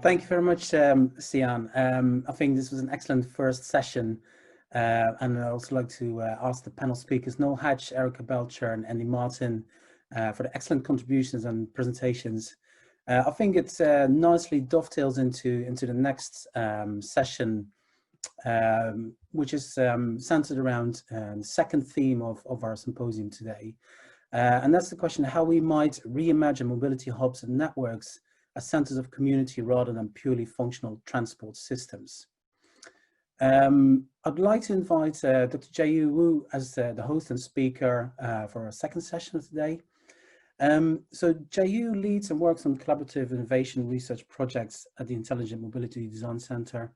Thank you very much, Sian. I think this was an excellent first session. And I'd also like to ask the panel speakers, Noel Hatch, Erica Belcher, and Andy Martin, for the excellent contributions and presentations. I think it nicely dovetails into the next session, which is centered around the second theme of our symposium today. And that's the question, how we might reimagine mobility hubs and networks as centers of community rather than purely functional transport systems. I'd like to invite Dr. Jae-Yu Woo as the host and speaker for our second session of today. So Jae-Yu leads and works on collaborative innovation research projects at the Intelligent Mobility Design Center,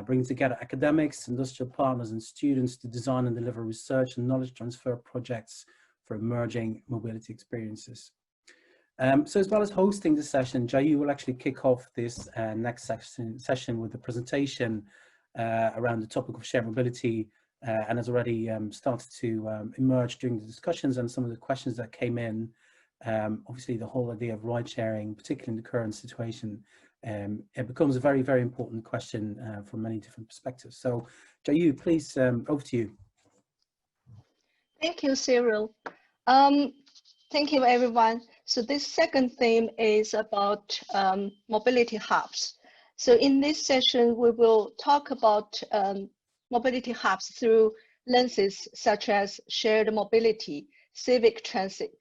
bringing together academics, industrial partners, and students to design and deliver research and knowledge transfer projects for emerging mobility experiences. So as well as hosting the session, Jae-Yu will actually kick off this next session with a presentation around the topic of shared mobility, and has already started to emerge during the discussions and some of the questions that came in. Obviously, the whole idea of ride sharing, particularly in the current situation, it becomes a very, very important question from many different perspectives. So, Jae-Yu, please, over to you. Thank you, Cyril. Thank you, everyone. So this second theme is about mobility hubs. So in this session, we will talk about mobility hubs through lenses such as shared mobility, civic transit,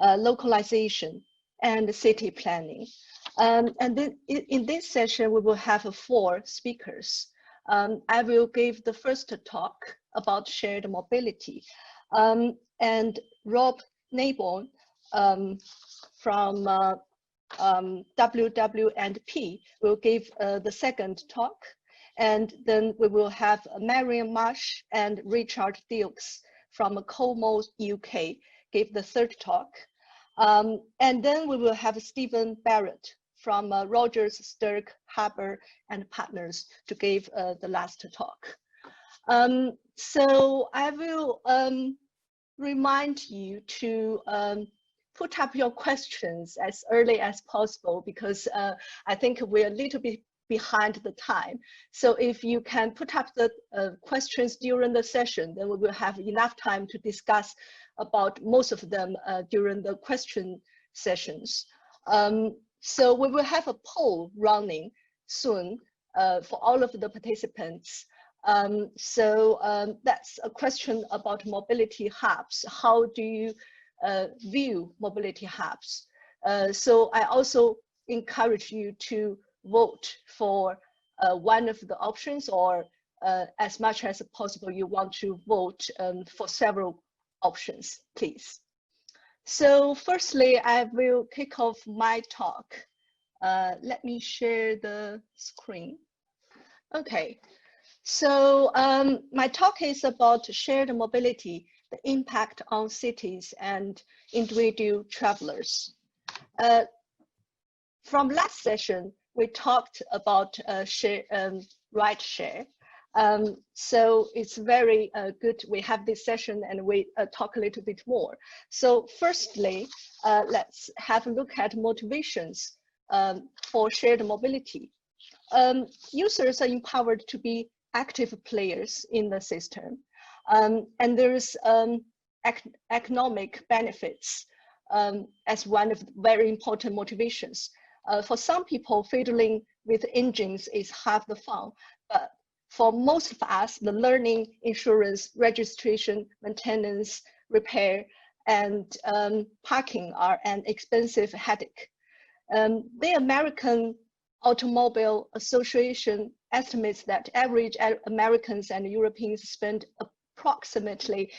localization, and city planning. And then in this session, we will have 4 speakers. I will give the first talk about shared mobility. And Rob Neighborn from WW&P will give the second talk. And then we will have Marion Marsh and Richard Dukes from Como, UK, give the third talk. And then we will have Stephen Barrett from Rogers, Sturck, Haber and Partners to give the last talk. So I will remind you to put up your questions as early as possible, because I think we're a little bit behind the time. So if you can put up the questions during the session, then we will have enough time to discuss about most of them during the question sessions. So we will have a poll running soon for all of the participants. So that's a question about mobility hubs. How do you view mobility hubs? So I also encourage you to vote for one of the options, or as much as possible you want to vote for several options, please. So firstly, I will kick off my talk. Let me share the screen. Okay. So my talk is about shared mobility, the impact on cities and individual travelers. From last session, we talked about ride share. So it's very good we have this session and we talk a little bit more. So firstly, let's have a look at motivations for shared mobility. Users are empowered to be active players in the system, and there's economic benefits as one of the very important motivations. For some people, fiddling with engines is half the fun, but for most of us, the learning, insurance, registration, maintenance, repair, and parking are an expensive headache. The American Automobile Association estimates that average Americans and Europeans spend approximately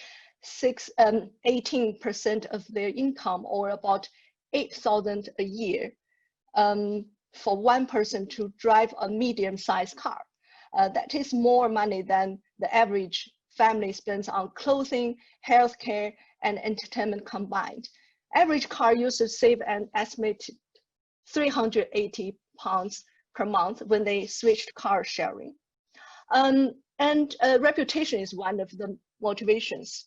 18% of their income, or about $8,000 a year, for one person to drive a medium-sized car. That is more money than the average family spends on clothing, healthcare, and entertainment combined. Average car users save an estimated 380 pounds per month when they switched car sharing. And reputation is one of the motivations,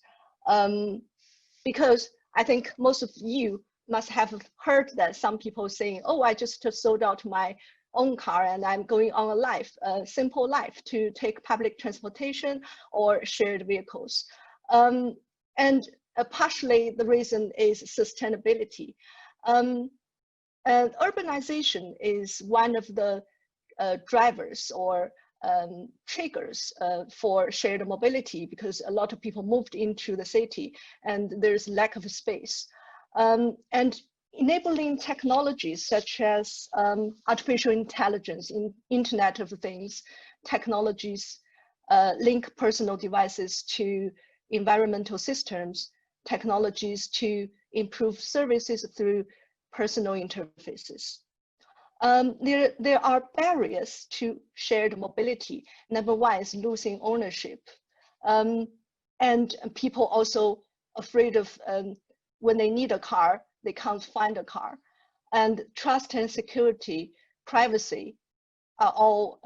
because I think most of you must have heard that some people saying, oh, I just sold out my own car and I'm going on a simple life to take public transportation or shared vehicles. And partially the reason is sustainability. Urbanization is one of the drivers or triggers for shared mobility, because a lot of people moved into the city and there's lack of space. And enabling technologies such as artificial intelligence, Internet of Things, technologies link personal devices to environmental systems, technologies to improve services through personal interfaces. There are barriers to shared mobility. Number one is losing ownership. And people also afraid of when they need a car, they can't find a car. And trust and security, privacy are all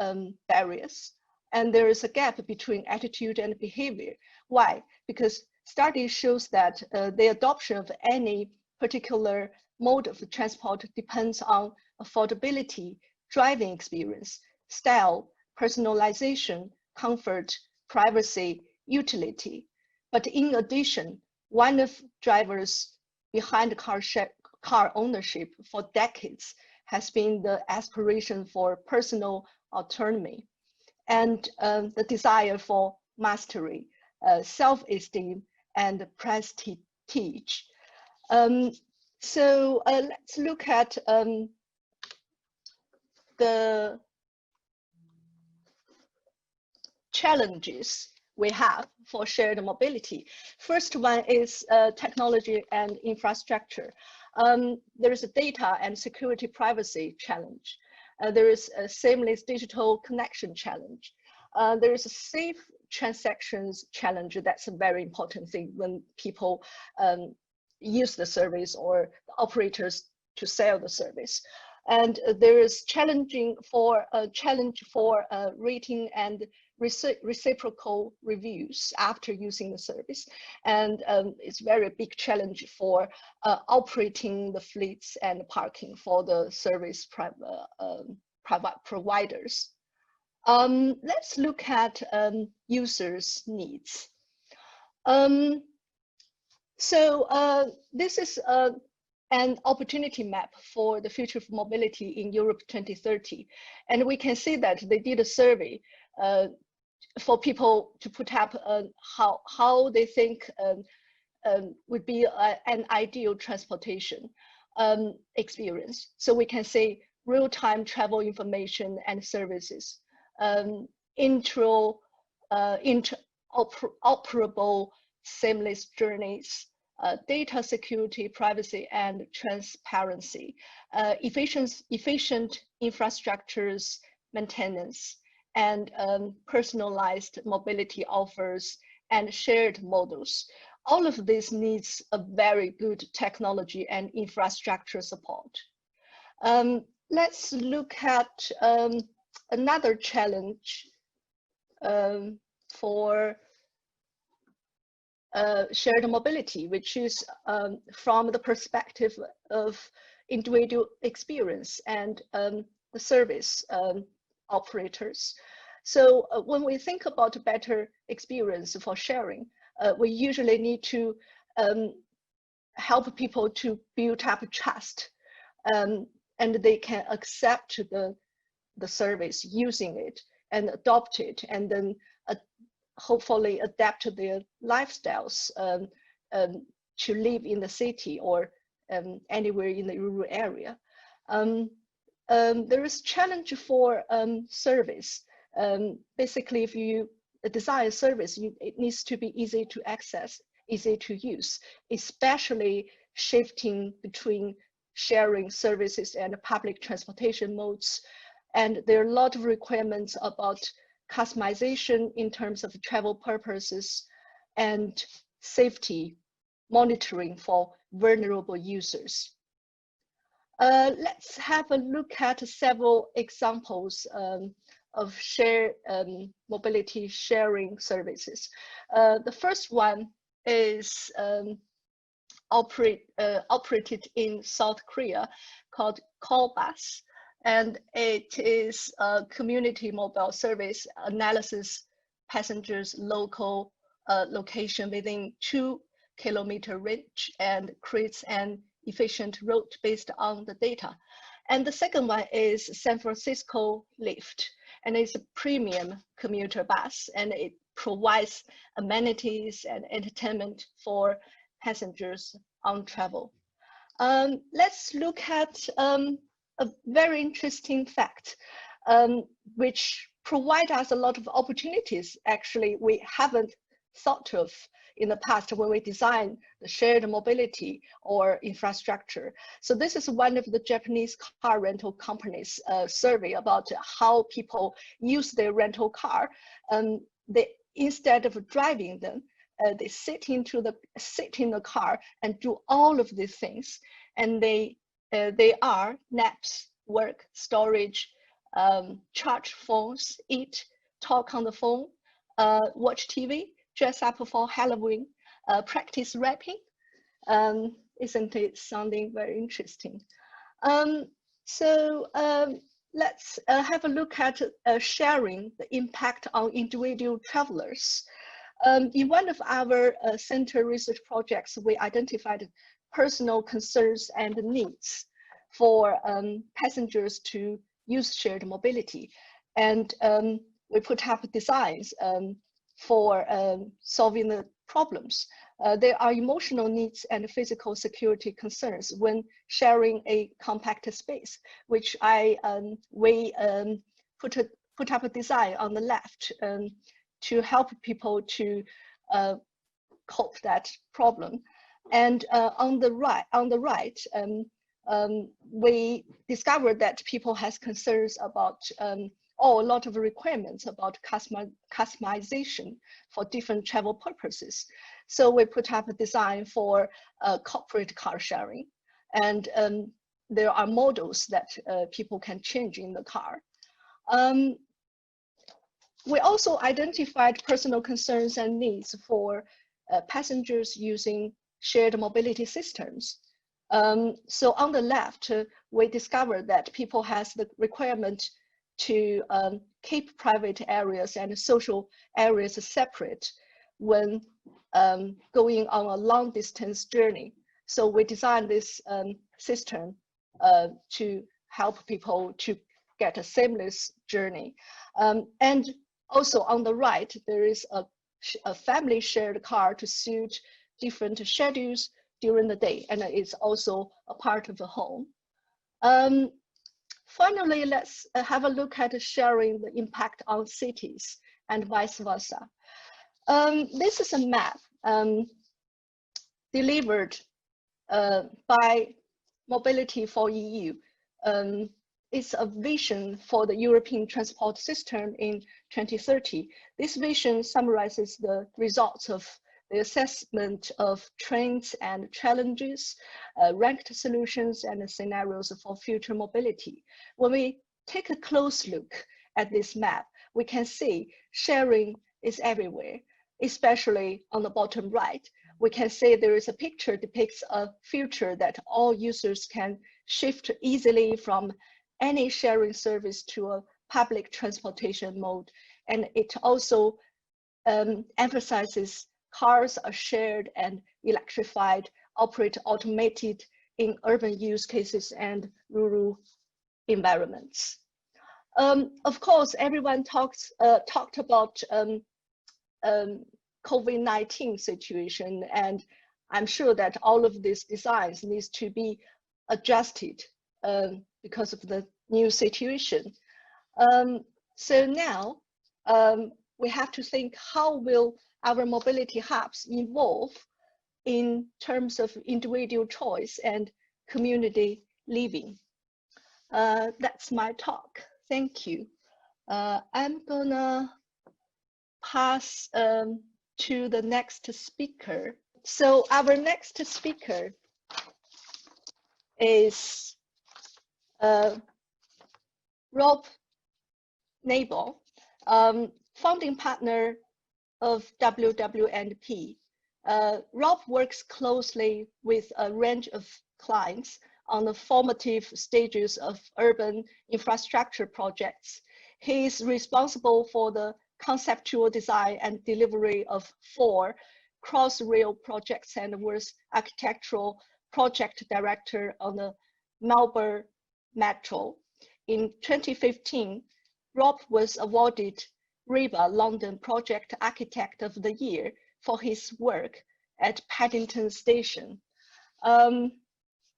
barriers. And there is a gap between attitude and behavior. Why? Because study shows that the adoption of any particular mode of transport depends on affordability, driving experience, style, personalization, comfort, privacy, utility. But in addition, one of drivers behind car ownership for decades has been the aspiration for personal autonomy and the desire for mastery, self-esteem, and prestige. So let's look at the challenges we have for shared mobility. First one is technology and infrastructure. There is a data and security privacy challenge. There is a seamless digital connection challenge. There is a safe transactions challenge. That's a very important thing when people use the service or the operators to sell the service. And there is challenge for rating and reciprocal reviews after using the service. And it's very big challenge for operating the fleets and parking for the service providers. Let's look at users' needs. This is an opportunity map for the future of mobility in Europe 2030. And we can see that they did a survey for people to put up how they think would be an ideal transportation experience. So we can say real-time travel information and services, interoperable seamless journeys, data security, privacy, and transparency, efficient infrastructures maintenance, and personalized mobility offers and shared models. All of this needs a very good technology and infrastructure support. Let's look at another challenge for shared mobility, which is from the perspective of individual experience and the service operators. So when we think about a better experience for sharing, we usually need to help people to build up trust, and they can accept the service, using it and adopt it, and then hopefully adapt to their lifestyles to live in the city or anywhere in the rural area. There is challenge for service. Basically, if you design a service, it needs to be easy to access, easy to use, especially shifting between sharing services and public transportation modes. And there are a lot of requirements about customization in terms of travel purposes and safety monitoring for vulnerable users. Let's have a look at several examples of shared mobility sharing services. The first one is operated in South Korea called Callbus. And it is a community mobile service analysis passengers' local location within 2-kilometer range and creates an efficient route based on the data. And the second one is San Francisco Lyft, and it's a premium commuter bus, and it provides amenities and entertainment for passengers on travel. Let's look at a very interesting fact, which provide us a lot of opportunities. Actually, we haven't thought of in the past when we design the shared mobility or infrastructure. So this is one of the Japanese car rental companies survey about how people use their rental car. They, instead of driving them, they sit in the car and do all of these things. And they are naps, work, storage, charge phones, eat, talk on the phone, watch TV, dress up for Halloween, practice rapping. Isn't it sounding very interesting? Let's have a look at sharing the impact on individual travelers. In one of our center research projects, we identified personal concerns and needs for passengers to use shared mobility. And we put up designs for solving the problems. There are emotional needs and physical security concerns when sharing a compact space, which we put up a design on the left to help people to cope that problem. And on the right, we discovered that people has concerns about a lot of requirements about customization for different travel purposes. So we put up a design for corporate car sharing, and there are models that people can change in the car. We also identified personal concerns and needs for passengers using shared mobility systems. So on the left, we discovered that people has the requirement to keep private areas and social areas separate when going on a long distance journey. So we designed this system to help people to get a seamless journey. And also on the right, there is a family shared car to suit different schedules during the day, and it's also a part of the home. Finally, let's have a look at sharing the impact on cities and vice versa. This is a map delivered by Mobility for EU. It's a vision for the European transport system in 2030. This vision summarizes the results of the assessment of trends and challenges, ranked solutions and scenarios for future mobility. When we take a close look at this map, we can see sharing is everywhere, especially on the bottom right. We can see there is a picture depicts a future that all users can shift easily from any sharing service to a public transportation mode. And it also emphasizes cars are shared and electrified, operate automated in urban use cases and rural environments. Of course, everyone talked about COVID-19 situation, and I'm sure that all of these designs needs to be adjusted because of the new situation. So now we have to think, how will our mobility hubs evolve in terms of individual choice and community living? That's my talk. Thank you. I'm gonna pass to the next speaker. So our next speaker is Rob Nabel, founding partner of WWNP, Rob works closely with a range of clients on the formative stages of urban infrastructure projects. He is responsible for the conceptual design and delivery of 4 Crossrail projects and was architectural project director on the Melbourne Metro. In 2015, Rob was awarded RIBA London Project Architect of the Year for his work at Paddington Station.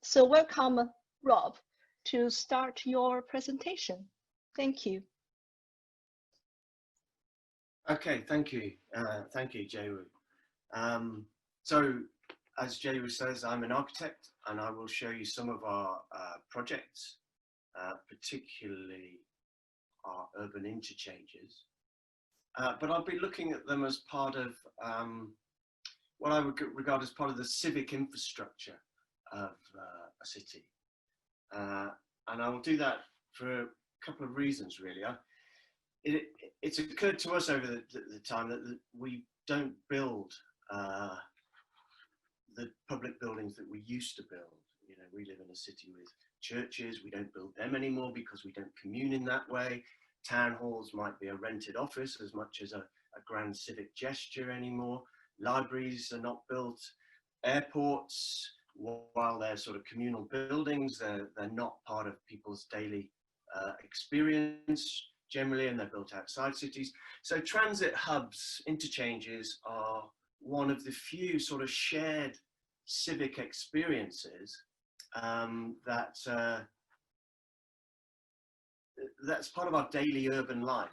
So welcome, Rob, to start your presentation. Thank you. Okay, thank you. Thank you, Jae-woo. So, as Jae-woo says, I'm an architect, and I will show you some of our projects, particularly our urban interchanges. But I'll be looking at them as part of what I would regard as part of the civic infrastructure of a city. And I will do that for a couple of reasons, really. It's occurred to us over the time that we don't build the public buildings that we used to build. You know, we live in a city with churches. We don't build them anymore because we don't commune in that way. Town halls might be a rented office as much as a grand civic gesture anymore. Libraries are not built. Airports, while they're sort of communal buildings, they're not part of people's daily experience generally, and they're built outside cities. So transit hubs, interchanges, are one of the few sort of shared civic experiences that's part of our daily urban life.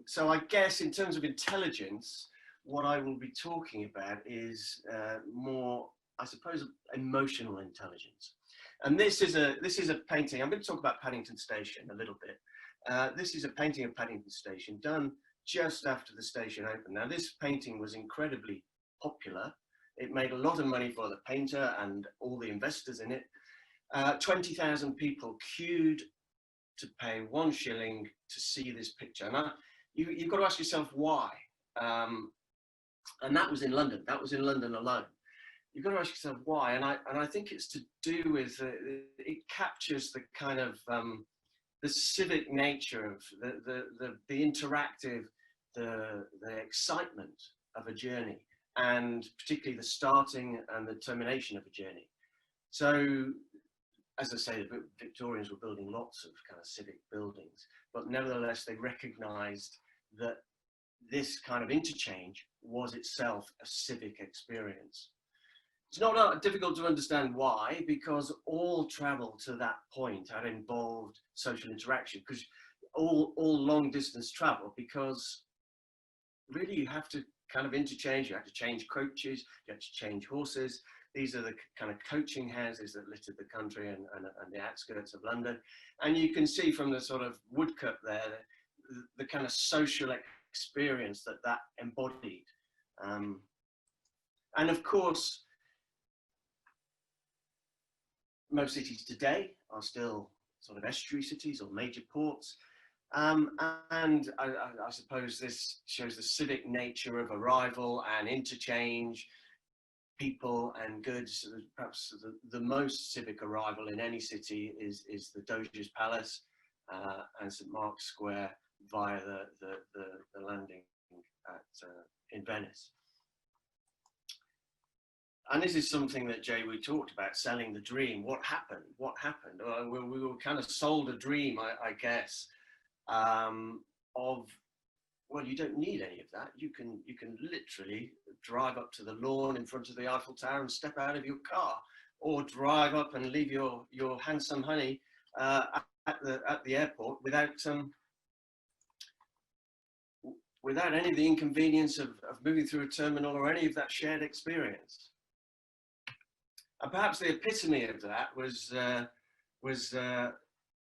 So I guess in terms of intelligence, what I will be talking about is more, I suppose, emotional intelligence. And this is a painting. I'm going to talk about Paddington Station a little bit. This is a painting of Paddington Station done just after the station opened. Now, this painting was incredibly popular. It made a lot of money for the painter and all the investors in it. 20,000 people queued to pay 1 shilling to see this picture. Now, you've got to ask yourself why. And that was in London. That was in London alone. You've got to ask yourself why. And I think it's to do with it captures the kind of the civic nature of the interactive, the excitement of a journey, and particularly the starting and the termination of a journey. So, as I say, the Victorians were building lots of kind of civic buildings, but nevertheless, they recognized that this kind of interchange was itself a civic experience. It's not difficult to understand why, because all travel to that point had involved social interaction, because all long distance travel, because really you have to kind of interchange, you have to change coaches, you have to change horses. These are the kind of coaching houses that littered the country and the outskirts of London. And you can see from the sort of woodcut there, the kind of social experience that embodied. And of course, most cities today are still sort of estuary cities or major ports. And I suppose this shows the civic nature of arrival and interchange, people and goods. Perhaps the most civic arrival in any city is the Doge's Palace and St. Mark's Square via the landing in Venice. And this is something that Jae-woo talked about, selling the dream. What happened? What happened? We were kind of sold a dream, I guess, of, well, you don't need any of that. You can literally drive up to the lawn in front of the Eiffel Tower and step out of your car, or drive up and leave your handsome honey at the airport without any of the inconvenience of moving through a terminal or any of that shared experience. And perhaps the epitome of that was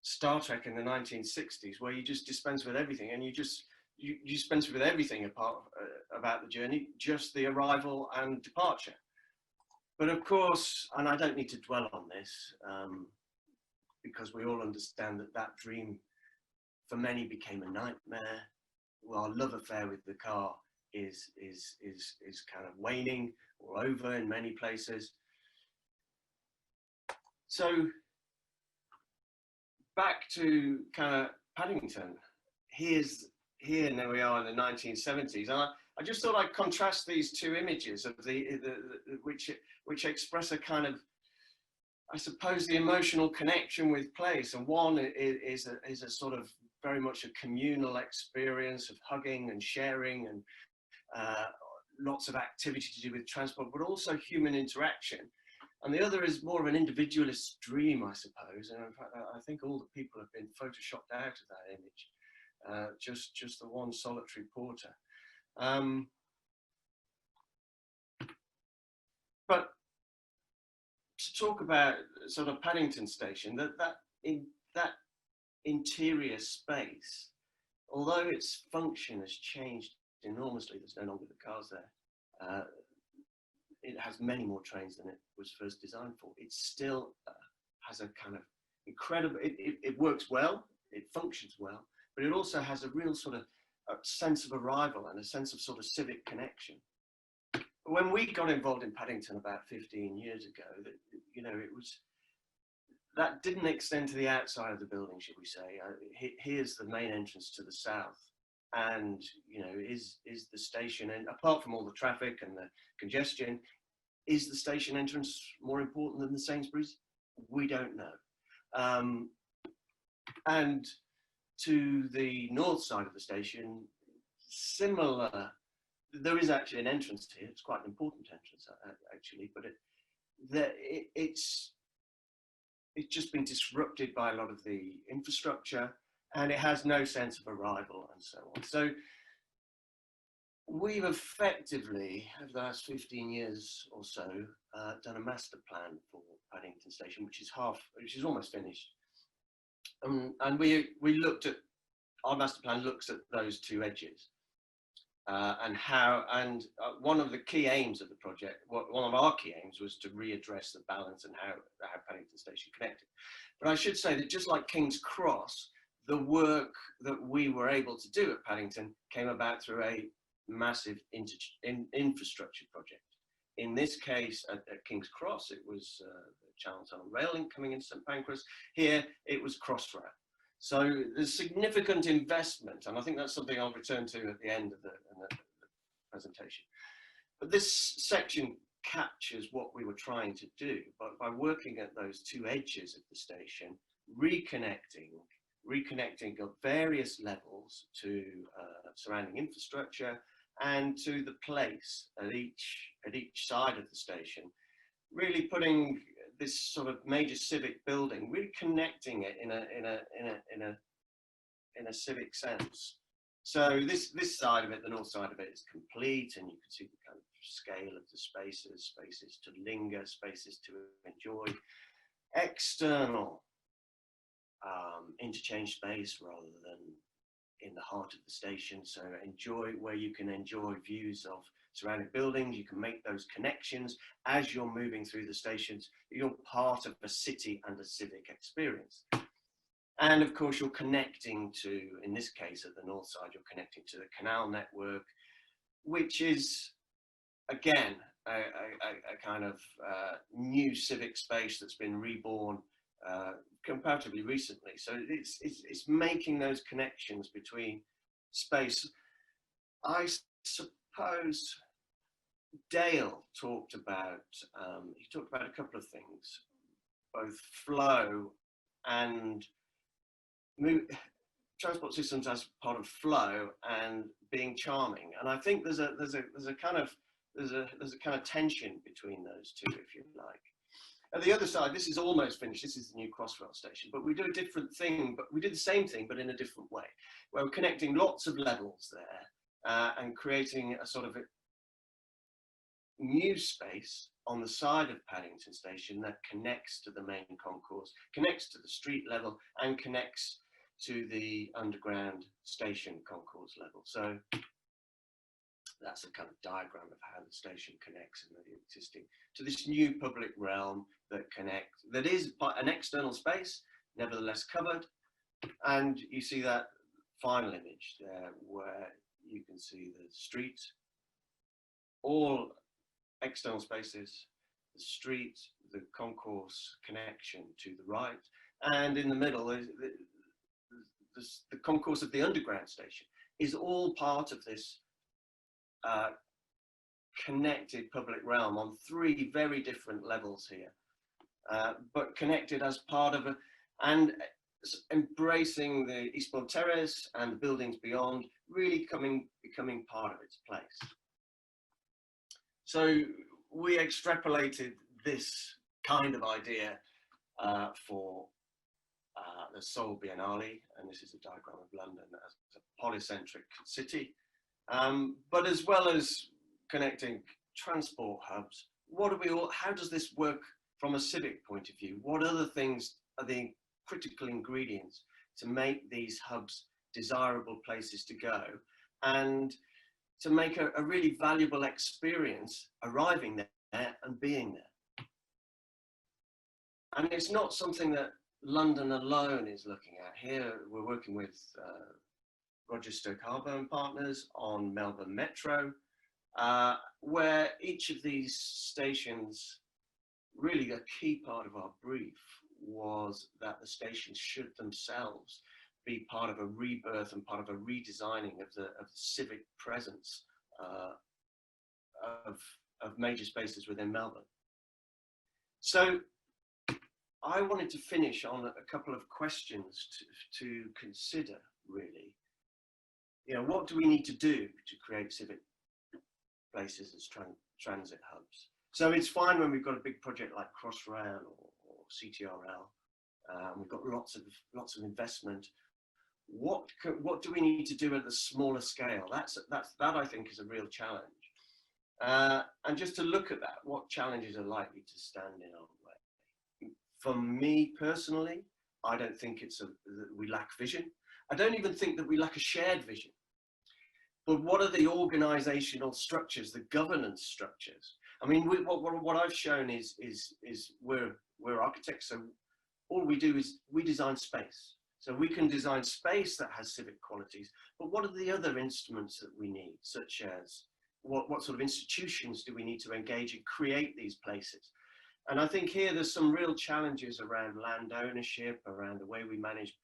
Star Trek in the 1960s, where you just dispense with everything, and you dispense with everything about the journey, just the arrival and departure. But of course, and I don't need to dwell on this, because we all understand that dream for many became a nightmare. Well, our love affair with the car is kind of waning or over in many places. So back to kind of Paddington. Here now we are in the 1970s, and I just thought I'd contrast these two images of which express a kind of, I suppose, the emotional connection with place. And one is a sort of very much a communal experience of hugging and sharing and lots of activity to do with transport, but also human interaction. And the other is more of an individualist dream, I suppose. And in fact, I think all the people have been photoshopped out of that image, just the one solitary porter. But to talk about sort of Paddington Station, that interior space, although its function has changed enormously, there's no longer the cars there. It has many more trains than it was first designed for. It still has a kind of incredible, it works well, it functions well, but it also has a real sort of a sense of arrival and a sense of sort of civic connection. When we got involved in Paddington about 15 years ago, you know, that didn't extend to the outside of the building, should we say. Here's the main entrance to the south. And, you know, is the station, and apart from all the traffic and the congestion, is the station entrance more important than the Sainsbury's? We don't know. And to the north side of the station, similar, there is actually an entrance here. It's quite an important entrance, actually, but it's just been disrupted by a lot of the infrastructure, and it has no sense of arrival and so on. So we've effectively, over the last 15 years or so, done a master plan for Paddington Station, which is almost finished. And we looked at, our master plan looks at those two edges. And one of the key aims of the project, one of our key aims, was to readdress the balance and how Paddington Station connected. But I should say that just like King's Cross, the work that we were able to do at Paddington came about through a massive infrastructure project. In this case, at King's Cross, it was the Channel Tunnel rail link coming into St Pancras. Here, it was Crossrail. So there's significant investment, and I think that's something I'll return to at the end of the presentation. But this section captures what we were trying to do, but by working at those two edges of the station, reconnecting at various levels to surrounding infrastructure and to the place at each side of the station, really putting this sort of major civic building, really connecting it in a civic sense. So this side of it, the north side of it, is complete, and you can see the kind of scale of the spaces to linger, spaces to enjoy, external interchange space rather than in the heart of the station. So where you can enjoy views of surrounding buildings. You can make those connections as you're moving through the stations. You're part of a city and a civic experience. And of course, you're connecting to, in this case, at the north side, you're connecting to the canal network, which is, again, a kind of new civic space that's been reborn comparatively recently. So it's making those connections between space. I suppose Dale talked about, a couple of things, both flow and transport systems as part of flow and being charming. And I think there's a kind of tension between those two, if you like. At the other side, this is almost finished. This is the new Crossrail station, but we do a different thing, but we did the same thing, but in a different way, where we're connecting lots of levels there and creating a sort of a new space on the side of Paddington Station that connects to the main concourse, connects to the street level, and connects to the underground station concourse level. So that's a kind of diagram of how the station connects and the existing to this new public realm that is an external space, nevertheless covered. And you see that final image there where you can see the street all external spaces, the street, the concourse connection to the right, and in the middle is the concourse of the underground station, is all part of this connected public realm on 3 very different levels here, but connected as part of and embracing the Eastbourne Terrace and the buildings beyond, really becoming part of its place. So we extrapolated this kind of idea for the Seoul Biennale, and this is a diagram of London as a polycentric city, but as well as connecting transport hubs, how does this work from a civic point of view? What other things are the critical ingredients to make these hubs desirable places to go, and to make a really valuable experience arriving there and being there? And it's not something that London alone is looking at. Here we're working with Roger Stoke-Harbour and partners on Melbourne Metro, where each of these stations, really a key part of our brief was that the stations should themselves be part of a rebirth and part of a redesigning of the civic presence of major spaces within Melbourne. So I wanted to finish on a couple of questions to consider, really. You know, what do we need to do to create civic places as transit hubs? So it's fine when we've got a big project like Crossrail or CTRL. We've got lots of investment. What do we need to do at the smaller scale? That I think is a real challenge. And just to look at that, what challenges are likely to stand in our way? For me personally, I don't think that we lack vision. I don't even think that we lack a shared vision. But what are the organizational structures, the governance structures? I mean, what I've shown is we're architects, so all we do is we design space. So we can design space that has civic qualities, but what are the other instruments that we need, such as what sort of institutions do we need to engage and create these places? And I think here there's some real challenges around land ownership, around the way we manage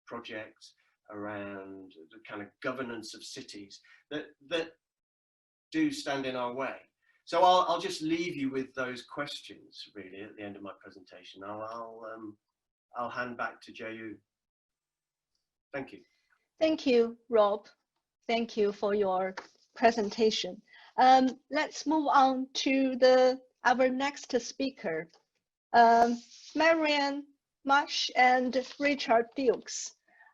projects, around the kind of governance of cities that do stand in our way. So I'll just leave you with those questions really at the end of my presentation. I'll hand back to Jayu. Thank you. Thank you, Rob. Thank you for your presentation. Let's move on to our next speaker, Marianne Marsh and Richard Dukes.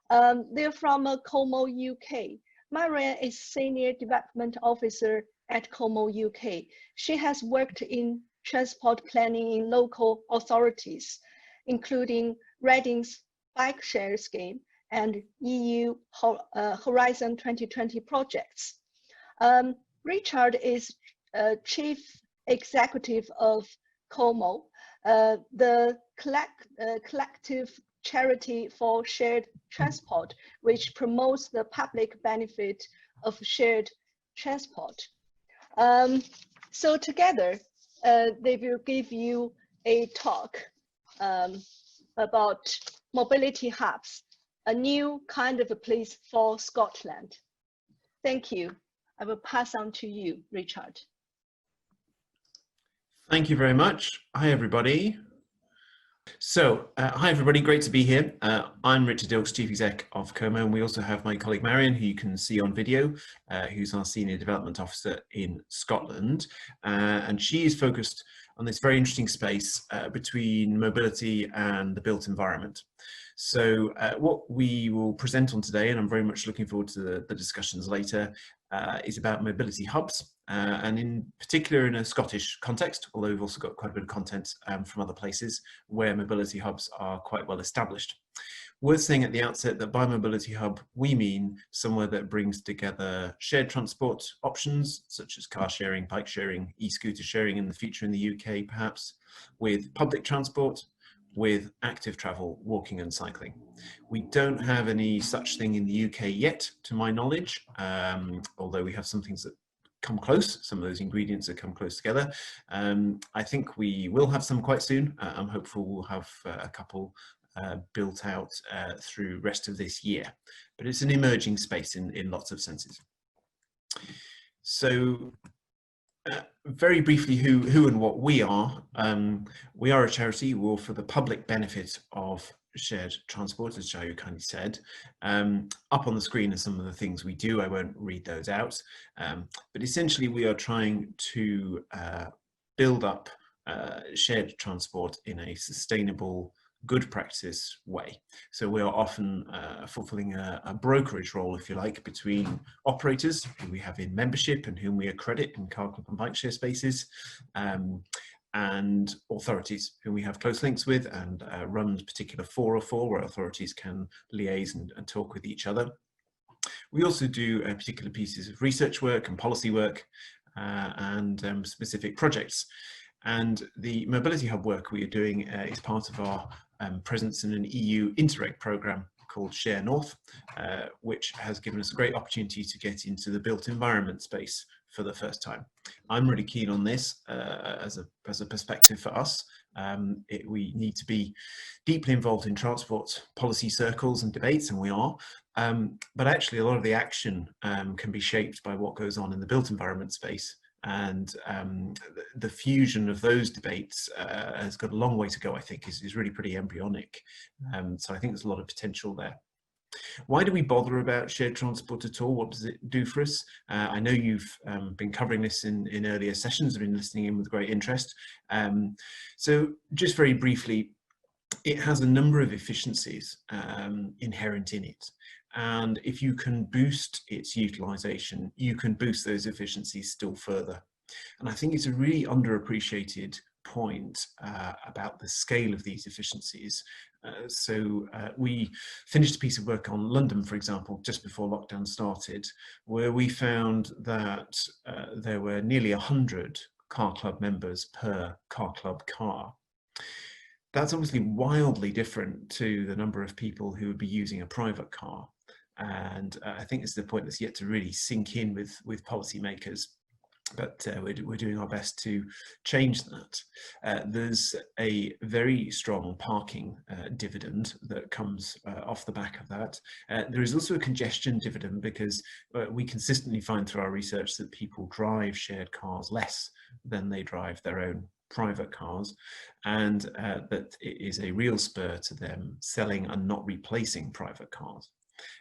They're from Como, UK. Marianne is Senior Development Officer at Como, UK. She has worked in transport planning in local authorities, including Reading's bike share scheme and EU Horizon 2020 projects. Richard is Chief Executive of Como, the collective charity for shared transport, which promotes the public benefit of shared transport. So together, they will give you a talk about mobility hubs, a new kind of a place for Scotland. Thank you. I will pass on to you, Richard. Thank you very much. Hi, everybody. So, hi, everybody. Great to be here. I'm Richard Dilks, Chief Exec of Como, and we also have my colleague Marion, who you can see on video, who's our Senior Development Officer in Scotland. And she is focused on this very interesting space between mobility and the built environment. So what we will present on today, and I'm very much looking forward to the discussions later, is about mobility hubs, and in particular in a Scottish context, although we've also got quite a bit of content from other places where mobility hubs are quite well established. Worth saying at the outset that by mobility hub, we mean somewhere that brings together shared transport options, such as car sharing, bike sharing, e-scooter sharing in the future in the UK perhaps, with public transport, with active travel, walking and cycling. We don't have any such thing in the UK yet, to my knowledge, although we have some things that come close. Some of those ingredients have come close together. I think we will have some quite soon. I'm hopeful we'll have a couple built out through rest of this year, but it's an emerging space in lots of senses. So very briefly, who and what we are. We are a charity. We're for the public benefit of shared transport, as Jayu kindly said. Up on the screen are some of the things we do. I won't read those out, but essentially we are trying to build up shared transport in a sustainable, good practice way. So we are often fulfilling a brokerage role, if you like, between operators who we have in membership and whom we accredit in car club and bike share spaces, and authorities who we have close links with and run particular fora for, where authorities can liaise and talk with each other. We also do particular pieces of research work and policy work and specific projects. And the Mobility Hub work we are doing is part of our presence in an EU Interreg programme called Share North, which has given us a great opportunity to get into the built environment space for the first time. I'm really keen on this as a perspective for us. We need to be deeply involved in transport policy circles and debates, and we are. But actually a lot of the action can be shaped by what goes on in the built environment space. And the fusion of those debates has got a long way to go, I think, is really pretty embryonic. So I think there's a lot of potential there. Why do we bother about shared transport at all? What does it do for us? I know you've been covering this in earlier sessions, I've been listening in with great interest. So just very briefly, it has a number of efficiencies inherent in it. And if you can boost its utilization, you can boost those efficiencies still further. And I think it's a really underappreciated point about the scale of these efficiencies. We finished a piece of work on London, for example, just before lockdown started, where we found that there were nearly 100 car club members per car club car. That's obviously wildly different to the number of people who would be using a private car. And I think this is the point that's yet to really sink in with policymakers. But we're doing our best to change that. There's a very strong parking dividend that comes off the back of that. There is also a congestion dividend because we consistently find through our research that people drive shared cars less than they drive their own private cars, and that it is a real spur to them selling and not replacing private cars.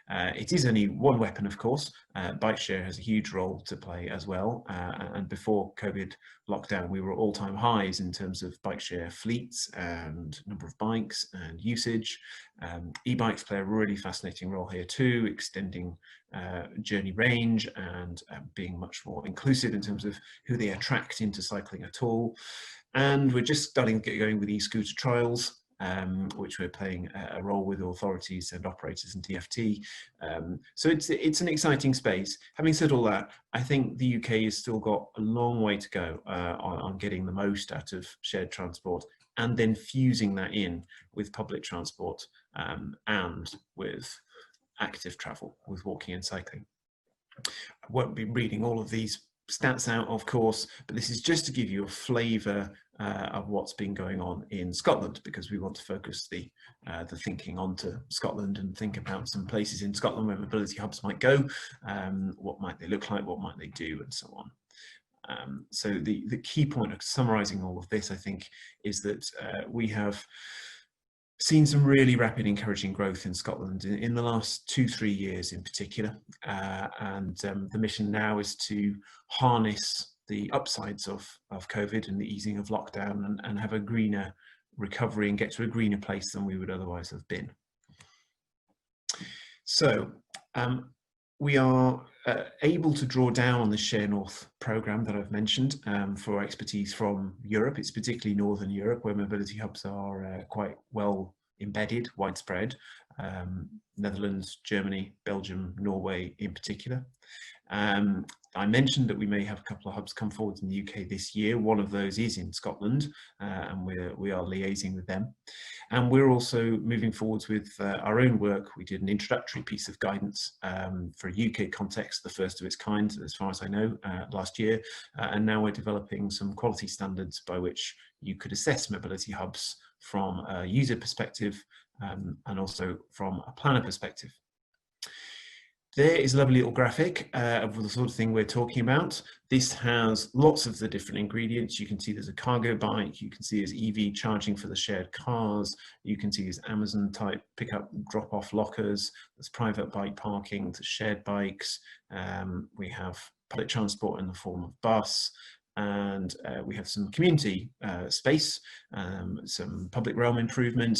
It is only one weapon, of course. Bike share has a huge role to play as well. And before COVID lockdown, we were at all-time highs in terms of bike share fleets and number of bikes and usage. E-bikes play a really fascinating role here too, extending journey range and being much more inclusive in terms of who they attract into cycling at all. And we're just starting to get going with e-scooter trials, which we're playing a role with authorities and operators and DFT. So it's an exciting space. Having said all that, I think the UK has still got a long way to go on getting the most out of shared transport and then fusing that in with public transport and with active travel, with walking and cycling. I won't be reading all of these stats out, of course, but this is just to give you a flavour of what's been going on in Scotland, because we want to focus the thinking onto Scotland and think about some places in Scotland where mobility hubs might go. What might they look like? What might they do? And so on. So the key point of summarising all of this, I think, is that we have seen some really rapid, encouraging growth in Scotland in the last 2-3 years in particular. And the mission now is to harness the upsides of COVID and the easing of lockdown and have a greener recovery and get to a greener place than we would otherwise have been. So we are able to draw down on the Share North programme that I've mentioned for expertise from Europe. It's particularly Northern Europe where mobility hubs are quite well embedded, widespread. Netherlands, Germany, Belgium, Norway in particular. I mentioned that we may have a couple of hubs come forward in the UK this year. One of those is in Scotland, and we are liaising with them. And we're also moving forwards with our own work. We did an introductory piece of guidance for a UK context, the first of its kind, as far as I know, last year. And now we're developing some quality standards by which you could assess mobility hubs from a user perspective and also from a planner perspective. There is a lovely little graphic of the sort of thing we're talking about. This has lots of the different ingredients. You can see there's a cargo bike, you can see there's EV charging for the shared cars, you can see there's Amazon type pickup drop-off lockers, there's private bike parking, there's shared bikes, we have public transport in the form of bus, and we have some community space, some public realm improvement,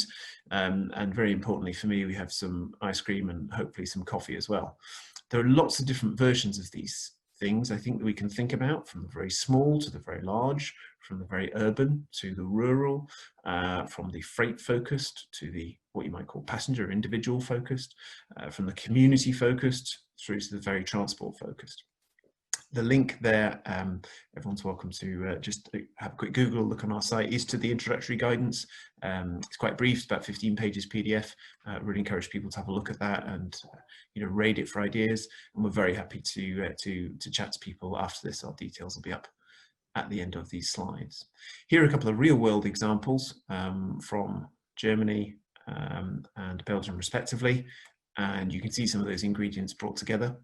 and very importantly for me, we have some ice cream and hopefully some coffee as well. There are lots of different versions of these things I think that we can think about, from the very small to the very large, from the very urban to the rural, from the freight focused to the what you might call passenger individual focused, from the community focused through to the very transport focused. The link there, everyone's welcome to just have a quick Google look on our site, is to the introductory guidance. It's quite brief, it's about 15 pages PDF. Really encourage people to have a look at that and raid it for ideas. And we're very happy to chat to people after this. Our details will be up at the end of these slides. Here are a couple of real world examples from Germany and Belgium respectively. And you can see some of those ingredients brought together.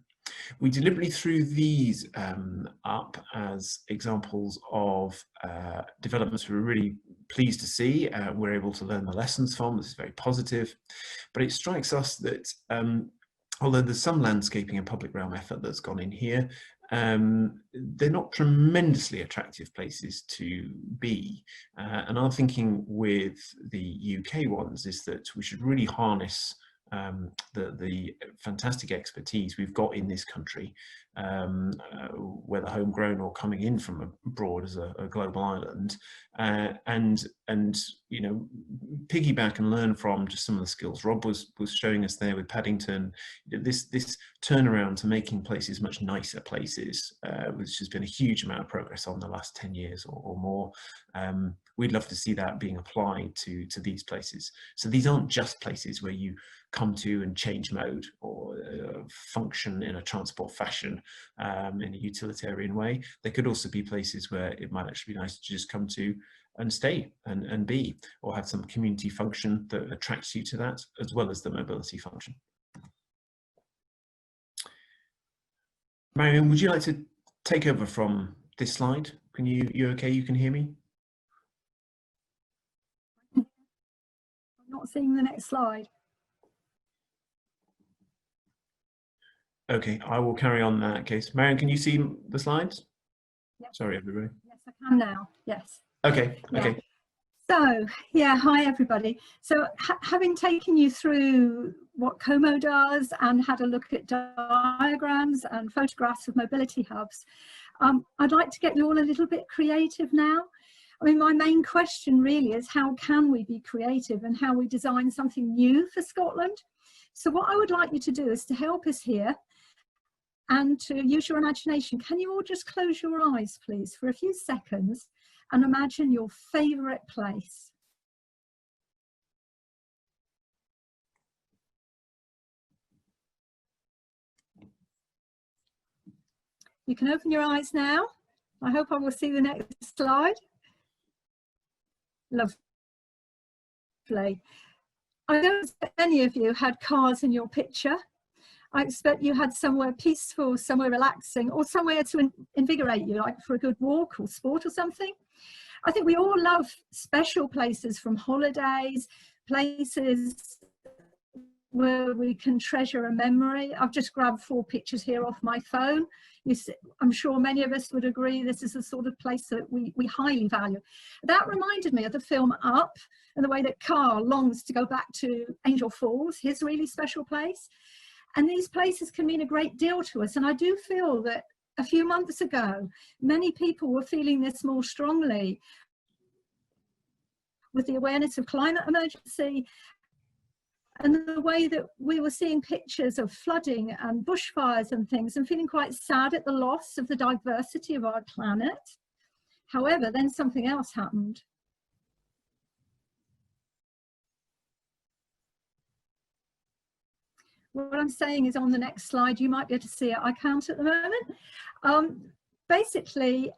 We deliberately threw these up as examples of developments we were really pleased to see. We're able to learn the lessons from. This is very positive, but it strikes us that although there's some landscaping and public realm effort that's gone in here, they're not tremendously attractive places to be. And our thinking with the UK ones is that we should really harness the fantastic expertise we've got in this country, whether homegrown or coming in from abroad as a global island, and piggyback and learn from just some of the skills Rob was showing us there with Paddington. This turnaround to making places much nicer places, which has been a huge amount of progress on the last 10 years or more. We'd love to see that being applied to these places. So these aren't just places where you come to and change mode or function in a transport fashion in a utilitarian way. They could also be places where it might actually be nice to just come to and stay and be, or have some community function that attracts you to that, as well as the mobility function. Marion, would you like to take over from this slide? Can you okay? You can hear me? I'm not seeing the next slide. Okay, I will carry on in that case. Marion, can you see the slides? Yes. Sorry, everybody. Yes, I can now. Yes. Okay. Yeah. Okay. So, yeah, hi everybody. So having taken you through what Como does and had a look at diagrams and photographs of mobility hubs, I'd like to get you all a little bit creative now. I mean, my main question really is how can we be creative and how we design something new for Scotland? So what I would like you to do is to help us here and to use your imagination. Can you all just close your eyes, please, for a few seconds and imagine your favourite place? You can open your eyes now. I hope I will see the next slide. Lovely. I don't expect any of you had cars in your picture. I expect you had somewhere peaceful, somewhere relaxing, or somewhere to invigorate you, like for a good walk or sport or something. I think we all love special places, from holidays, places where we can treasure a memory. I've just grabbed 4 pictures here off my phone. I'm sure many of us would agree this is the sort of place that we highly value. That reminded me of the film Up and the way that Carl longs to go back to Angel Falls, his really special place. And these places can mean a great deal to us. And I do feel that a few months ago, many people were feeling this more strongly with the awareness of climate emergency And the way that we were seeing pictures of flooding and bushfires and things, and feeling quite sad at the loss of the diversity of our planet. However, then something else happened. What I'm saying is on the next slide, you might be able to see it. I can't at the moment. Basically,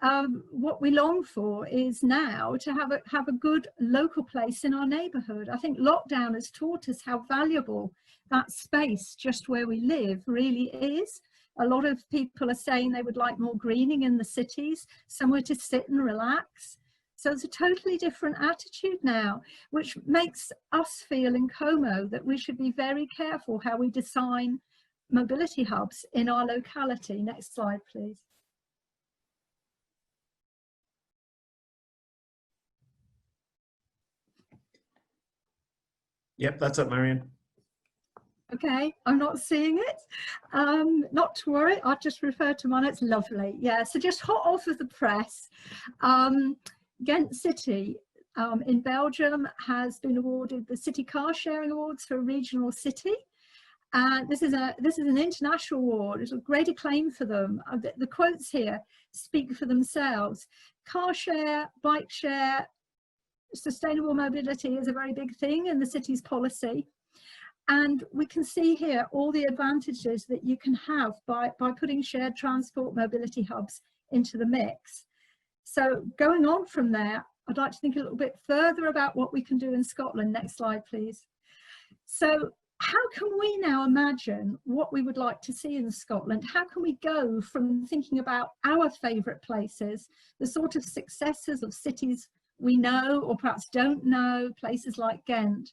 what we long for is now to have a good local place in our neighbourhood. I think lockdown has taught us how valuable that space just where we live really is. A lot of people are saying they would like more greening in the cities, somewhere to sit and relax. So it's a totally different attitude now, which makes us feel in Como that we should be very careful how we design mobility hubs in our locality. Next slide, please. Yep, that's up, Marion. Okay, I'm not seeing it. Not to worry, I'll just refer to mine. It's lovely. Yeah, so just hot off of the press. Ghent City in Belgium has been awarded the City Car Sharing Awards for a regional city. And this is an international award. It's a great acclaim for them. The quotes here speak for themselves. Car share, bike share, sustainable mobility is a very big thing in the city's policy. And we can see here all the advantages that you can have by putting shared transport mobility hubs into the mix. So going on from there, I'd like to think a little bit further about what we can do in Scotland. Next slide, please. So how can we now imagine what we would like to see in Scotland? How can we go from thinking about our favourite places, the sort of successors of cities we know or perhaps don't know, places like Ghent,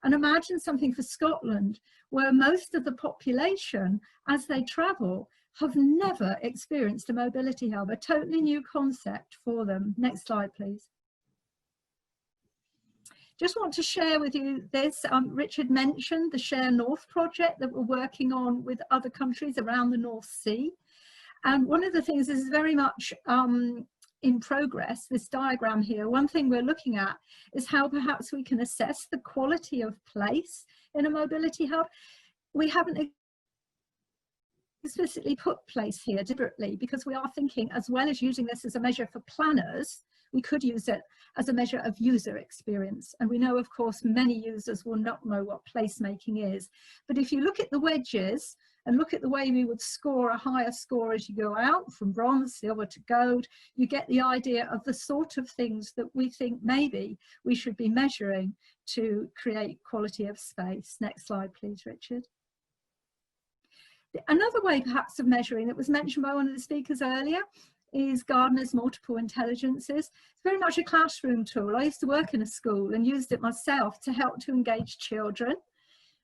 and imagine something for Scotland where most of the population, as they travel, have never experienced a mobility hub, a totally new concept for them. Next slide, please. Just want to share with you this. Richard mentioned the Share North project that we're working on with other countries around the North Sea. And one of the things is very much in progress, this diagram here. One thing we're looking at is how perhaps we can assess the quality of place in a mobility hub. We haven't explicitly put place here deliberately because we are thinking, as well as using this as a measure for planners, we could use it as a measure of user experience. And we know, of course, many users will not know what placemaking is. But if you look at the wedges and look at the way we would score a higher score as you go out from bronze, silver to gold, you get the idea of the sort of things that we think maybe we should be measuring to create quality of space. Next slide, please, Richard. Another way perhaps of measuring that was mentioned by one of the speakers earlier is Gardner's multiple intelligences. It's very much a classroom tool. I used to work in a school and used it myself to help to engage children.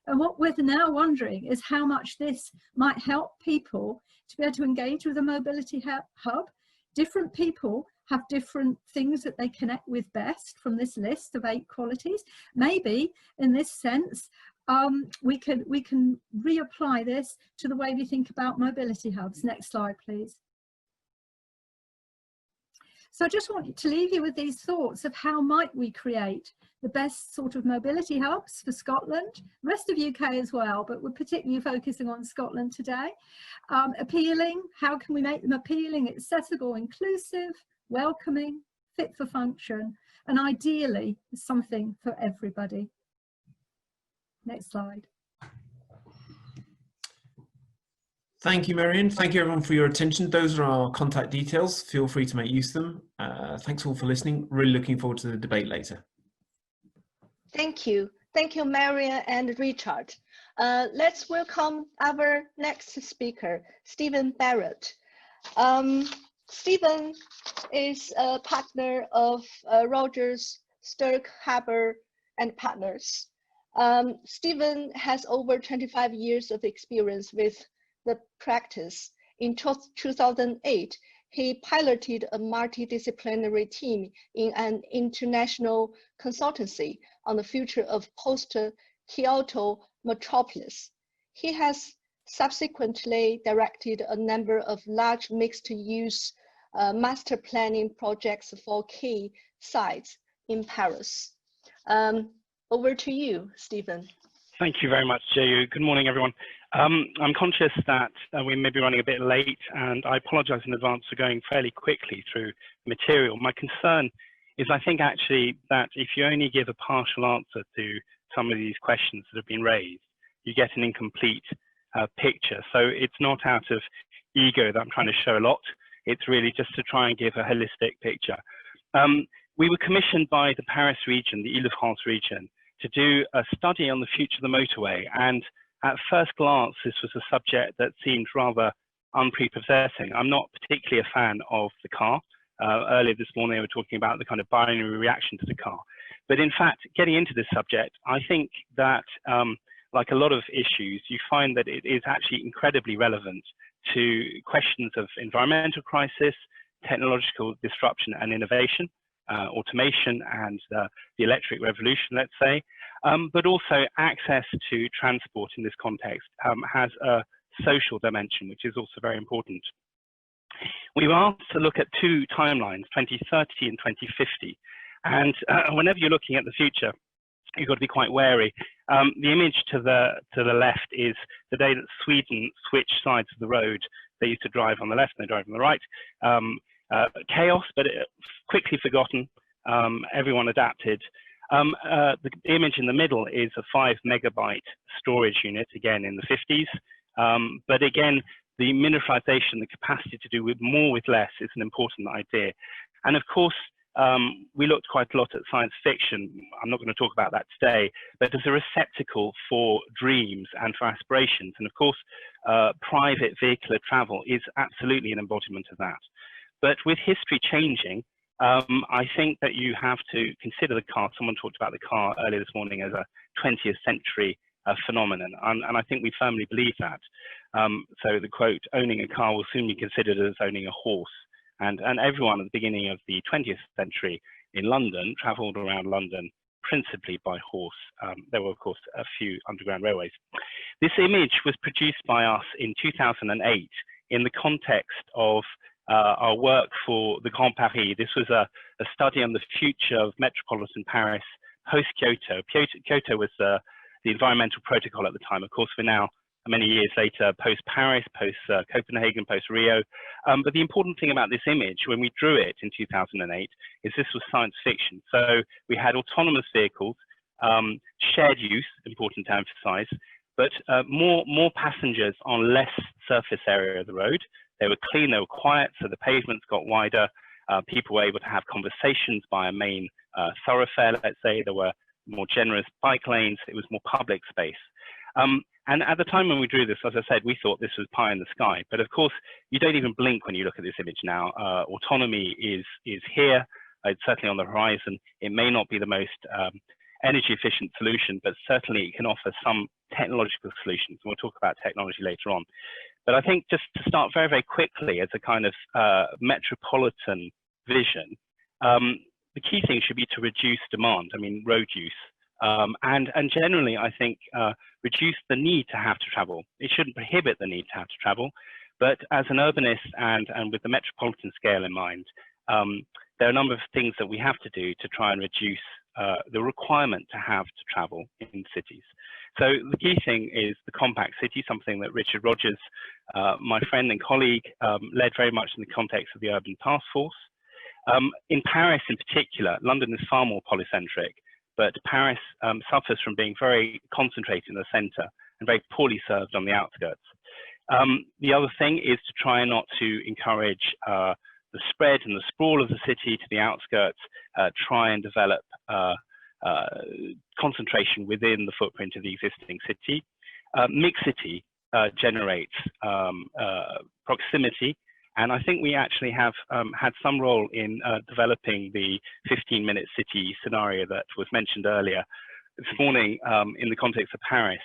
And what we're now wondering is how much this might help people to be able to engage with a mobility hub. Different people have different things that they connect with best from this list of 8 qualities. Maybe in this sense, we can reapply this to the way we think about mobility hubs. Next slide, please. So I just want to leave you with these thoughts of how might we create the best sort of mobility hubs for Scotland, rest of UK as well, but we're particularly focusing on Scotland today. Appealing, how can we make them appealing, accessible, inclusive, welcoming, fit for function, and ideally something for everybody. Next slide. Thank you, Marion. Thank you, everyone, for your attention. Those are our contact details. Feel free to make use of them. Thanks all for listening. Really looking forward to the debate later. Thank you. Thank you, Marion and Richard. Let's welcome our next speaker, Stephen Barrett. Stephen is a partner of Rogers, Sturck, Haber, and Partners. Stephen has over 25 years of experience with the practice. In 2008, he piloted a multidisciplinary team in an international consultancy on the future of post-Kyoto metropolis. He has subsequently directed a number of large mixed-use master planning projects for key sites in Paris. Over to you, Stephen. Thank you very much, Jayu. Good morning, everyone. I'm conscious that we may be running a bit late, and I apologize in advance for going fairly quickly through material. My concern is I think actually that if you only give a partial answer to some of these questions that have been raised, you get an incomplete picture. So it's not out of ego that I'm trying to show a lot. It's really just to try and give a holistic picture. We were commissioned by the Paris region, the Île-de-France region, to do a study on the future of the motorway. And at first glance, this was a subject that seemed rather unprepossessing. I'm not particularly a fan of the car. Earlier this morning, they were talking about the kind of binary reaction to the car. But in fact, getting into this subject, I think that like a lot of issues, you find that it is actually incredibly relevant to questions of environmental crisis, technological disruption and innovation, automation and the electric revolution, let's say, but also access to transport in this context has a social dimension, which is also very important. We were asked to look at two timelines, 2030 and 2050. And whenever you're looking at the future, you've got to be quite wary. The image to the left is the day that Sweden switched sides of the road. They used to drive on the left and they drive on the right. Chaos, but quickly forgotten. Everyone adapted. The image in the middle is a 5 megabyte storage unit, again in the 50s. But again, the miniaturization, the capacity to do with more with less is an important idea. And of course, we looked quite a lot at science fiction. I'm not going to talk about that today, but as a receptacle for dreams and for aspirations. And of course, private vehicular travel is absolutely an embodiment of that. But with history changing, I think that you have to consider the car. Someone talked about the car earlier this morning as a 20th century phenomenon, and I think we firmly believe that. So the quote, owning a car will soon be considered as owning a horse. And everyone at the beginning of the 20th century in London traveled around London principally by horse. There were, of course, a few underground railways. This image was produced by us in 2008 in the context of our work for the Grand Paris. This was a study on the future of metropolitan Paris post-Kyoto. Kyoto was the environmental protocol at the time. Of course, we're now many years later, post-Paris, post-Copenhagen, post-Rio. But the important thing about this image, when we drew it in 2008, is this was science fiction. So we had autonomous vehicles, shared use, important to emphasize, but more passengers on less surface area of the road. They were clean, they were quiet, so the pavements got wider. People were able to have conversations by a main thoroughfare, let's say. There were more generous bike lanes. It was more public space. And at the time when we drew this, as I said, we thought this was pie in the sky. But of course, you don't even blink when you look at this image now. Autonomy is here. It's certainly on the horizon. It may not be the most energy efficient solution, but certainly it can offer some technological solutions. We'll talk about technology later on. But I think just to start very, very quickly as a kind of metropolitan vision, the key thing should be to reduce demand, I mean, road use. And generally, I think, reduce the need to have to travel. It shouldn't prohibit the need to have to travel, but as an urbanist and with the metropolitan scale in mind, there are a number of things that we have to do to try and reduce the requirement to have to travel in cities. So the key thing is the compact city, something that Richard Rogers, my friend and colleague, led very much in the context of the Urban Task Force. In Paris in particular, London is far more polycentric, but Paris suffers from being very concentrated in the center and very poorly served on the outskirts. The other thing is to try not to encourage the spread and the sprawl of the city to the outskirts, try and develop concentration within the footprint of the existing city. Mixity generates proximity. And I think we actually have had some role in developing the 15-minute city scenario that was mentioned earlier this morning in the context of Paris.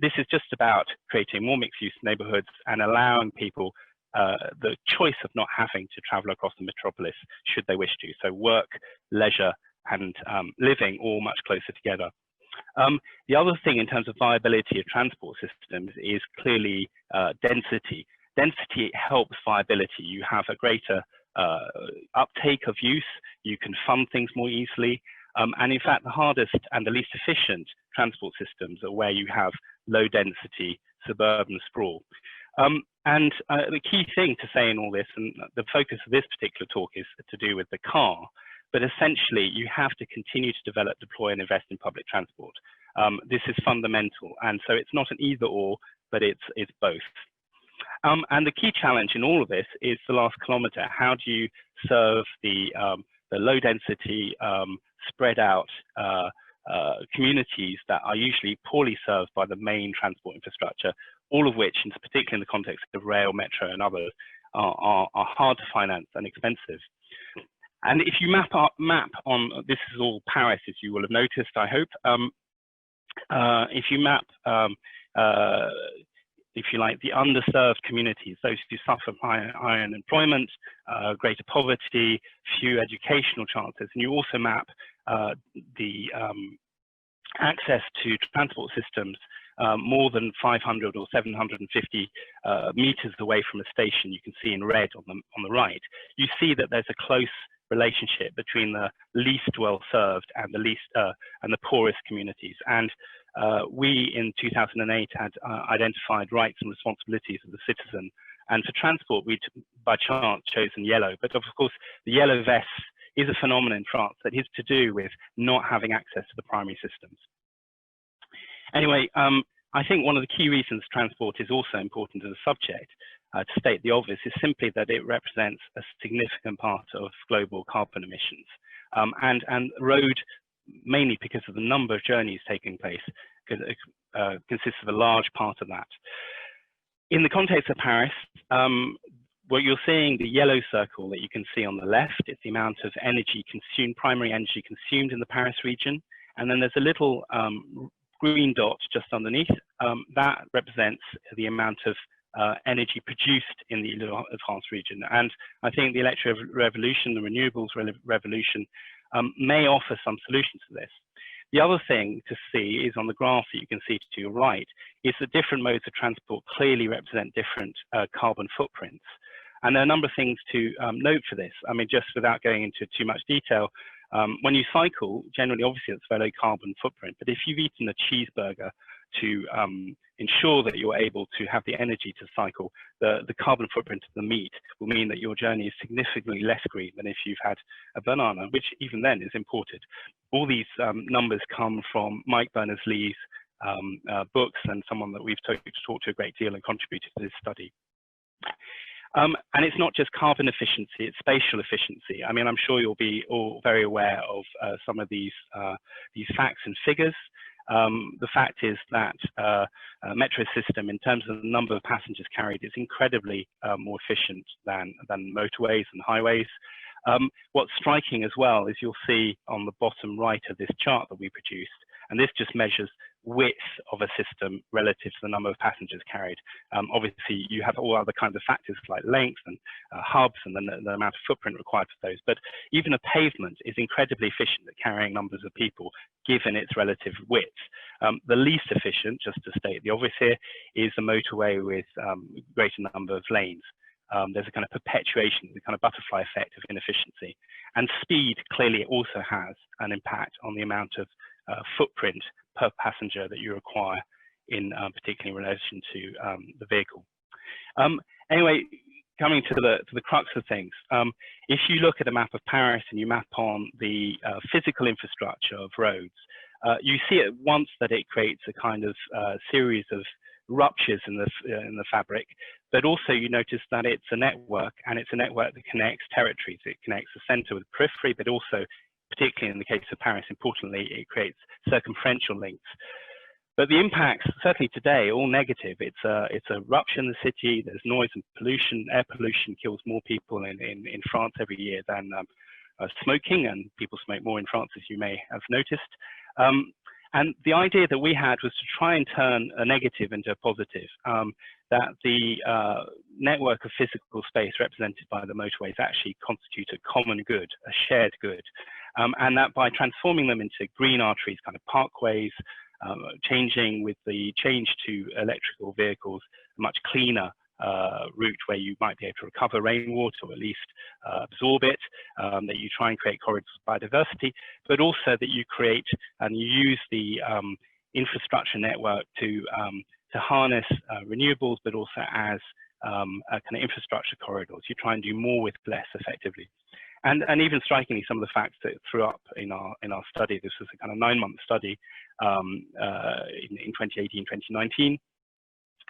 This is just about creating more mixed-use neighborhoods and allowing people the choice of not having to travel across the metropolis should they wish to. So work, leisure, and living all much closer together. The other thing in terms of viability of transport systems is clearly density. Density helps viability. You have a greater uptake of use. You can fund things more easily. And in fact, the hardest and the least efficient transport systems are where you have low density suburban sprawl. And the key thing to say in all this, and the focus of this particular talk is to do with the car, but essentially you have to continue to develop, deploy and invest in public transport. This is fundamental, and so it's not an either or, but it's both. And the key challenge in all of this is the last kilometre. How do you serve the low density, spread out communities that are usually poorly served by the main transport infrastructure, all of which, and particularly in the context of rail, metro and others, are hard to finance and expensive. And if you map on, this is all Paris, as you will have noticed, I hope. If you map, if you like, the underserved communities, those who suffer from high unemployment, greater poverty, few educational chances, and you also map the access to transport systems more than 500 or 750 meters away from a station, you can see in red on the right, you see that there's a close relationship between the least well served and the poorest communities. And we in 2008 had identified rights and responsibilities of the citizen, and for transport we by chance chosen yellow, but of course the yellow vest is a phenomenon in France that is to do with not having access to the primary systems. Anyway, I think one of the key reasons transport is also important as a subject, to state the obvious, is simply that it represents a significant part of global carbon emissions. And road, mainly because of the number of journeys taking place, consists of a large part of that. In the context of Paris, what you're seeing, the yellow circle that you can see on the left, is the amount of energy consumed, primary energy consumed in the Paris region. And then there's a little green dot just underneath. That represents the amount of energy produced in the Ile-de-France region. And I think the electric revolution, the renewables revolution, may offer some solutions to this. The other thing to see is on the graph that you can see to your right, is that different modes of transport clearly represent different carbon footprints. And there are a number of things to note for this. I mean, just without going into too much detail, when you cycle, generally, obviously, it's a very low carbon footprint. But if you've eaten a cheeseburger to ensure that you're able to have the energy to cycle, the carbon footprint of the meat will mean that your journey is significantly less green than if you've had a banana, which even then is imported. All these numbers come from Mike Berners-Lee's books, and someone that we've talked to a great deal and contributed to this study. And it's not just carbon efficiency, it's spatial efficiency. I mean, I'm sure you'll be all very aware of some of these facts and figures. The fact is that metro system, in terms of the number of passengers carried, is incredibly more efficient than motorways and highways. What's striking as well is you'll see on the bottom right of this chart that we produced, and this just measures width of a system relative to the number of passengers carried. Obviously, you have all other kinds of factors like length and hubs and the amount of footprint required for those. But even a pavement is incredibly efficient at carrying numbers of people, given its relative width. The least efficient, just to state the obvious here, is the motorway with greater number of lanes. There's a kind of perpetuation, the kind of butterfly effect of inefficiency. And speed clearly also has an impact on the amount of footprint per passenger that you require, in particularly in relation to the vehicle. Anyway, coming to the crux of things, if you look at a map of Paris and you map on the physical infrastructure of roads, you see at once that it creates a kind of series of ruptures in the fabric, but also you notice that it's a network, and it's a network that connects territories. It connects the center with the periphery, but also, particularly in the case of Paris, importantly, it creates circumferential links. But the impacts, certainly today, are all negative. It's a rupture in the city. There's noise and pollution. Air pollution kills more people in France every year than smoking, and people smoke more in France, as you may have noticed. And the idea that we had was to try and turn a negative into a positive, that the network of physical space represented by the motorways actually constitute a common good, a shared good, and that by transforming them into green arteries, kind of parkways, changing with the change to electrical vehicles, a much cleaner route where you might be able to recover rainwater or at least absorb it, that you try and create corridors of biodiversity, but also that you create and you use the infrastructure network to harness renewables, but also as a kind of infrastructure corridors. You try and do more with less effectively. And even strikingly, some of the facts that threw up in our study, this was a kind of 9-month study in 2018, 2019,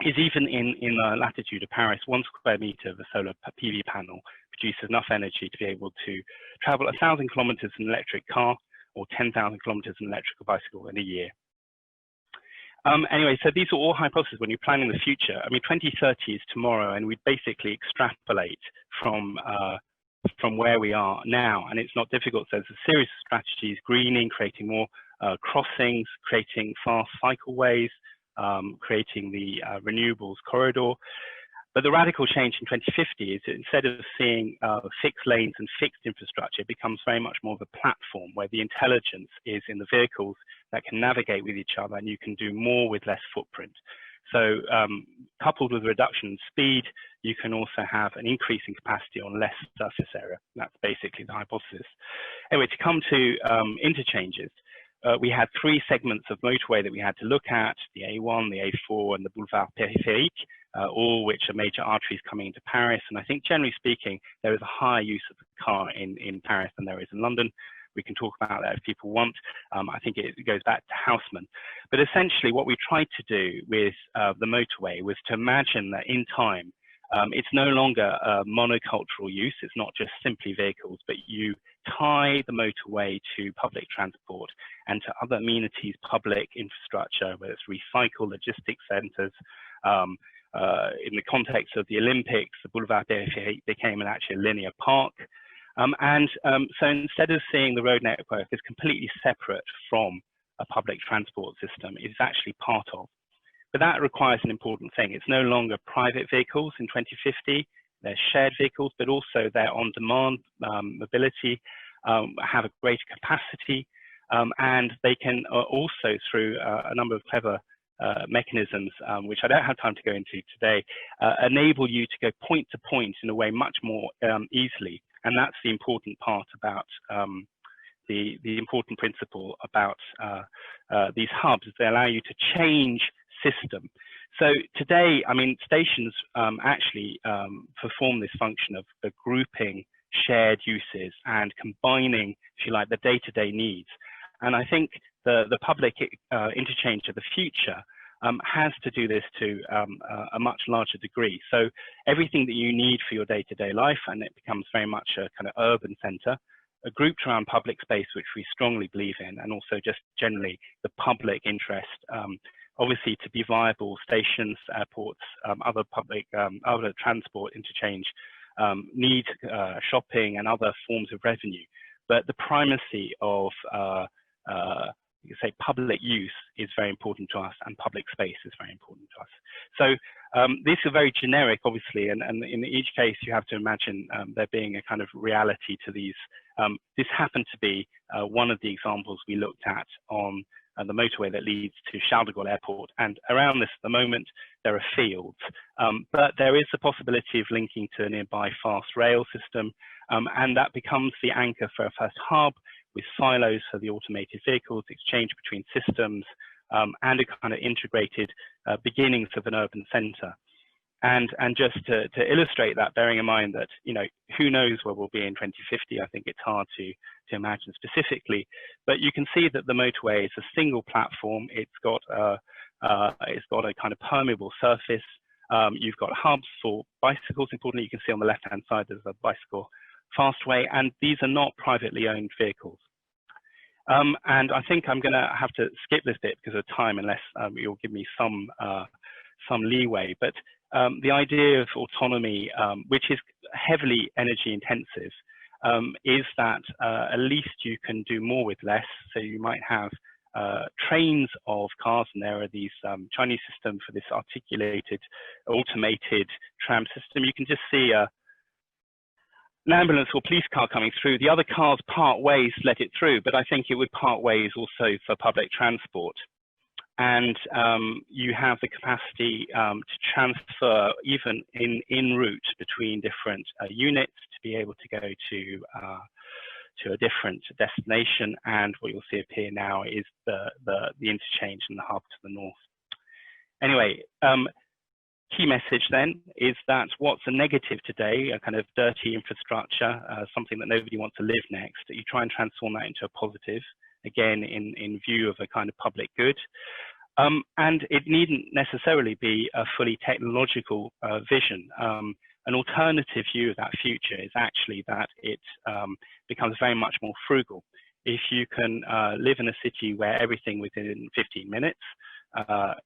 is even in the latitude of Paris, 1 square meter of a solar PV panel produces enough energy to be able to travel 1,000 kilometers in an electric car or 10,000 kilometers in an electrical bicycle in a year. Anyway, so these are all hypotheses when you're planning the future. I mean, 2030 is tomorrow, and we basically extrapolate from where we are now, and it's not difficult. So there's a series of strategies: greening, creating more crossings, creating fast cycleways, creating the renewables corridor. But the radical change in 2050 is that instead of seeing fixed lanes and fixed infrastructure, it becomes very much more of a platform where the intelligence is in the vehicles that can navigate with each other, and you can do more with less footprint. So coupled with a reduction in speed, you can also have an increase in capacity on less surface area. That's basically the hypothesis. Anyway, to come to interchanges, we had 3 segments of motorway that we had to look at: the A1, the A4, and the Boulevard Périphérique, all which are major arteries coming into Paris. And I think generally speaking, there is a higher use of the car in Paris than there is in London. We can talk about that if people want. I think it goes back to Haussmann. But essentially what we tried to do with the motorway was to imagine that in time, it's no longer a monocultural use. It's not just simply vehicles, but you tie the motorway to public transport and to other amenities, public infrastructure, whether it's recycle, logistics centers. In the context of the Olympics, the Boulevard Périphérique became actually a linear park. So instead of seeing the road network as completely separate from a public transport system, it's actually part of. But that requires an important thing. It's no longer private vehicles in 2050. They're shared vehicles, but also they're on-demand mobility, have a greater capacity, and they can also, through a number of clever mechanisms, which I don't have time to go into today, enable you to go point to point in a way much more easily. And that's the important part about the important principle about these hubs. They allow you to change system. So today, I mean, stations actually perform this function of grouping shared uses and combining, if you like, the day-to-day needs. And I think the public interchange of the future has to do this to a much larger degree. So everything that you need for your day-to-day life, and it becomes very much a kind of urban center, grouped around public space, which we strongly believe in, and also just generally the public interest. Obviously, to be viable, stations, airports, other public, other transport interchange need shopping and other forms of revenue. But the primacy of you could say public use is very important to us, and public space is very important to us. So these are very generic, obviously, and in each case you have to imagine there being a kind of reality to these. This happened to be one of the examples we looked at on the motorway that leads to Charles de Gaulle Airport, and around this at the moment there are fields, but there is the possibility of linking to a nearby fast rail system, and that becomes the anchor for a first hub, with silos for the automated vehicles, exchange between systems, and a kind of integrated beginnings of an urban center. And just to illustrate that, bearing in mind that, you know, who knows where we'll be in 2050, I think it's hard to imagine specifically, but you can see that the motorway is a single platform. It's got a kind of permeable surface. You've got hubs for bicycles. Importantly, you can see on the left-hand side there's a bicycle fastway, and these are not privately owned vehicles. And I think I'm going to have to skip this bit because of time, unless you'll give me some leeway. But the idea of autonomy, which is heavily energy intensive, is that at least you can do more with less. So you might have trains of cars, and there are these Chinese systems for this articulated, automated tram system. You can just see an ambulance or police car coming through. The other cars part ways, let it through, but I think it would part ways also for public transport. and you have the capacity to transfer even en route between different units to be able to go to a different destination. And what you'll see appear now is the interchange in the hub to the north. Anyway, key message then is that what's a negative today, a kind of dirty infrastructure, something that nobody wants to live next, that you try and transform that into a positive, again, in view of a kind of public good. And it needn't necessarily be a fully technological vision. An alternative view of that future is actually that it becomes very much more frugal. If you can live in a city where everything within 15 minutes,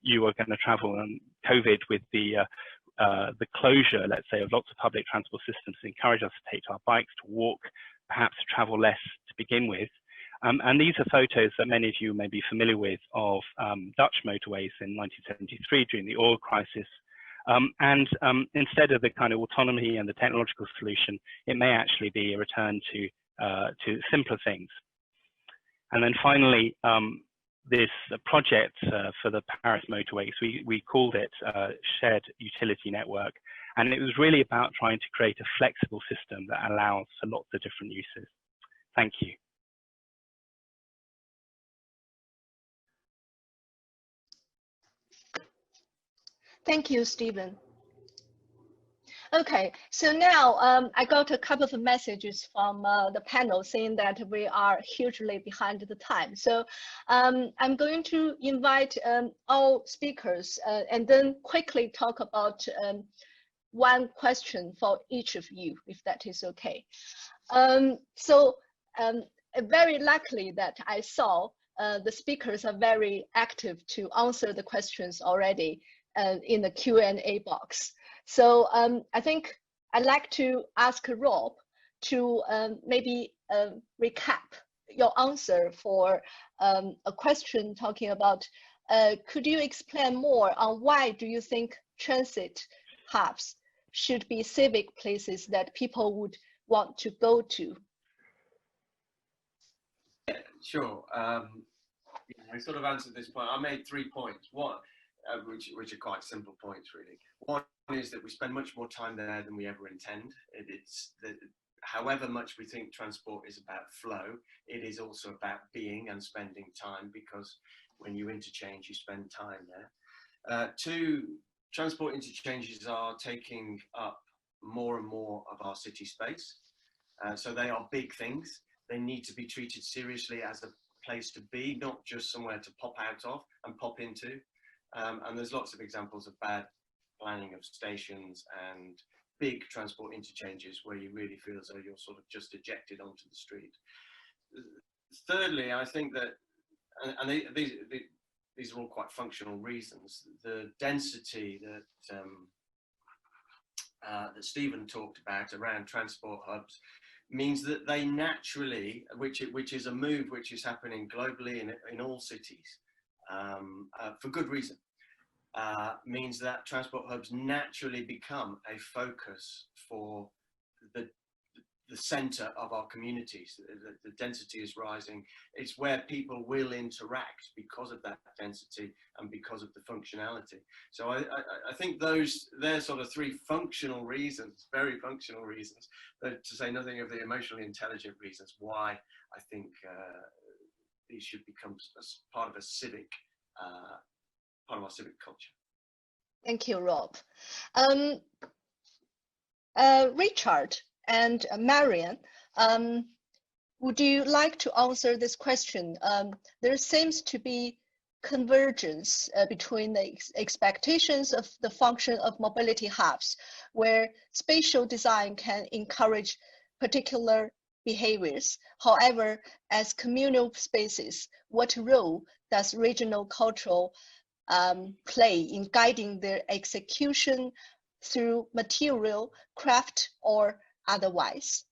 you are going to travel, and COVID with the closure, let's say, of lots of public transport systems encourage us to take to our bikes, to walk, perhaps to travel less to begin with. And these are photos that many of you may be familiar with of Dutch motorways in 1973 during the oil crisis. Instead of the kind of autonomy and the technological solution, it may actually be a return to simpler things. And then finally, this project for the Paris motorways, we called it Shared Utility Network. And it was really about trying to create a flexible system that allows for lots of different uses. Thank you. Thank you, Stephen. Okay, so now I got a couple of messages from the panel saying that we are hugely behind the time. So I'm going to invite all speakers and then quickly talk about one question for each of you, if that is okay. Very luckily that I saw the speakers are very active to answer the questions already in the Q&A box. So I think I'd like to ask Rob to maybe recap your answer for a question talking about, could you explain more on why do you think transit hubs should be civic places that people would want to go to? Yeah, sure. I sort of answered this point. I made 3 points. One, which are quite simple points, really. One is that we spend much more time there than we ever intend. It's that however much we think transport is about flow, it is also about being and spending time, because when you interchange, you spend time there. Two, transport interchanges are taking up more and more of our city space. So they are big things. They need to be treated seriously as a place to be, not just somewhere to pop out of and pop into. And there's lots of examples of bad planning of stations and big transport interchanges where you really feel as though you're sort of just ejected onto the street. Thirdly, I think that, and these are all quite functional reasons, the density that that Stephen talked about around transport hubs means that they naturally, which is a move which is happening globally in all cities, for good reason, means that transport hubs naturally become a focus for the center of our communities. The density is rising. It's where people will interact because of that density and because of the functionality. So I think they're sort of 3 functional reasons, very functional reasons, but to say nothing of the emotionally intelligent reasons why I think these should become part of a civic, part of our civic culture. Thank you, Rob. Richard and Marian, would you like to answer this question? There seems to be convergence between the expectations of the function of mobility hubs, where spatial design can encourage particular behaviors. However, as communal spaces, what role does regional cultural play in guiding their execution through material, craft, or otherwise?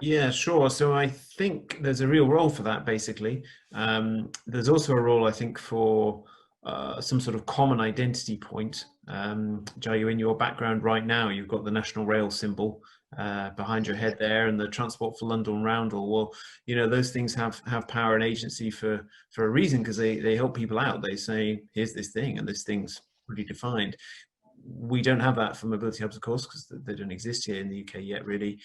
Yeah, sure. So I think there's a real role for that, basically. There's also a role, I think, for some sort of common identity point. Jayu, in your background right now, you've got the National Rail symbol behind your head there, and the Transport for London Roundel. Well, you know, those things have power and agency for a reason, because they help people out. They say, here's this thing, and this thing's pretty defined. We don't have that for mobility hubs, of course, because they don't exist here in the UK yet, really.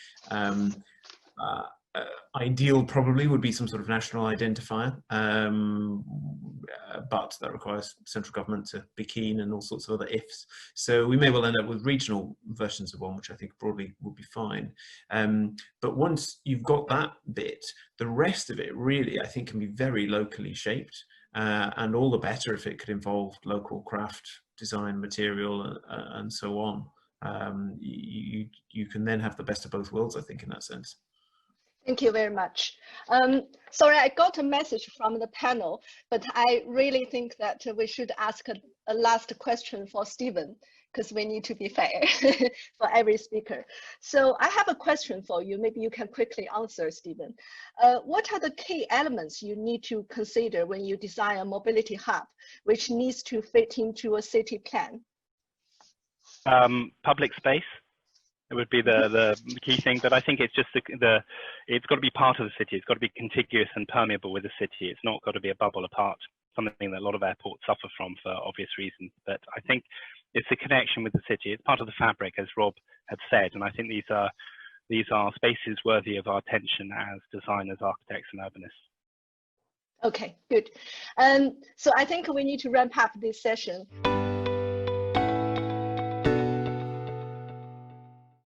Ideal probably would be some sort of national identifier, but that requires central government to be keen and all sorts of other ifs. So we may well end up with regional versions of one, which I think broadly would be fine. But once you've got that bit, the rest of it really, I think, can be very locally shaped, and all the better if it could involve local craft, design, material, and so on. You can then have the best of both worlds, I think, in that sense. Thank you very much. Sorry, I got a message from the panel, but I really think that we should ask a last question for Stephen, because we need to be fair for every speaker. So I have a question for you. Maybe you can quickly answer, Stephen. What are the key elements you need to consider when you design a mobility hub, which needs to fit into a city plan? Public space. It would be the key thing, but I think it's just it's got to be part of the city. It's got to be contiguous and permeable with the city. It's not got to be a bubble apart, something that a lot of airports suffer from for obvious reasons. But I think it's a connection with the city. It's part of the fabric, as Rob had said, and I think these are spaces worthy of our attention as designers, architects, and urbanists. Okay, good. So I think we need to ramp up this session.